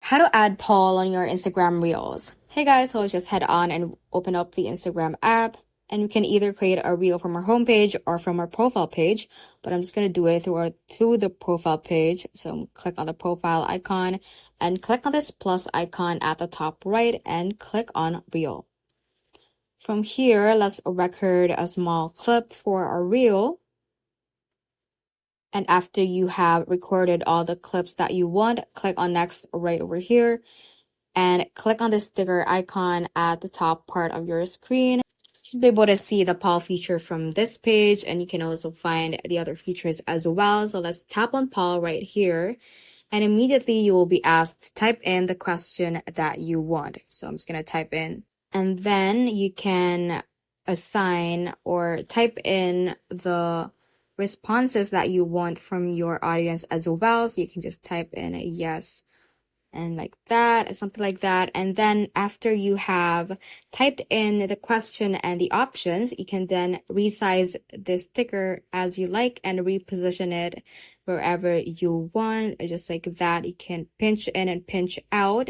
How to add poll on your Instagram Reels. Hey guys, so let's just head on and open up the Instagram app, and we can either create a reel from our homepage or from our profile page, but I'm just going to do it through the profile page. So click on the profile icon and click on this plus icon at the top right and click on reel. From here, let's record a small clip for our reel. And after you have recorded all the clips that you want, click on next right over here and click on the sticker icon at the top part of your screen. You should be able to see the poll feature from this page, and you can also find the other features as well. So let's tap on poll right here, and immediately you will be asked to type in the question that you want. So I'm just going to type in, and then you can assign or type in the responses that you want from your audience as well. So you can just type in a yes and like that, something like that. And then after you have typed in the question and the options, you can then resize this sticker as you like and reposition it wherever you want, just like that. You can pinch in and pinch out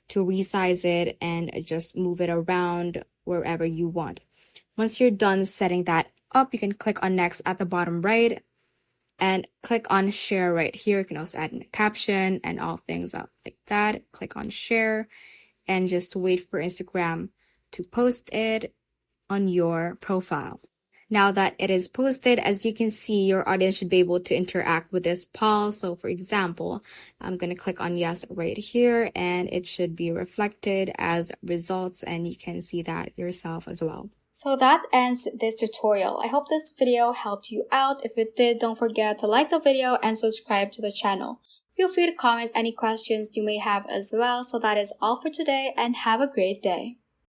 to resize it and just move it around wherever you want. Once you're done setting that up, you can click on next at the bottom right and click on share right here. You can also add in a caption and all things up like that. Click on share and just wait for Instagram to post it on your profile. Now that it is posted, as you can see, your audience should be able to interact with this poll. So for example, I'm going to click on yes right here, and it should be reflected as results, and you can see that yourself as well. So that ends this tutorial. I hope this video helped you out. If it did, don't forget to like the video and subscribe to the channel. Feel free to comment any questions you may have as well. So that is all for today, and have a great day.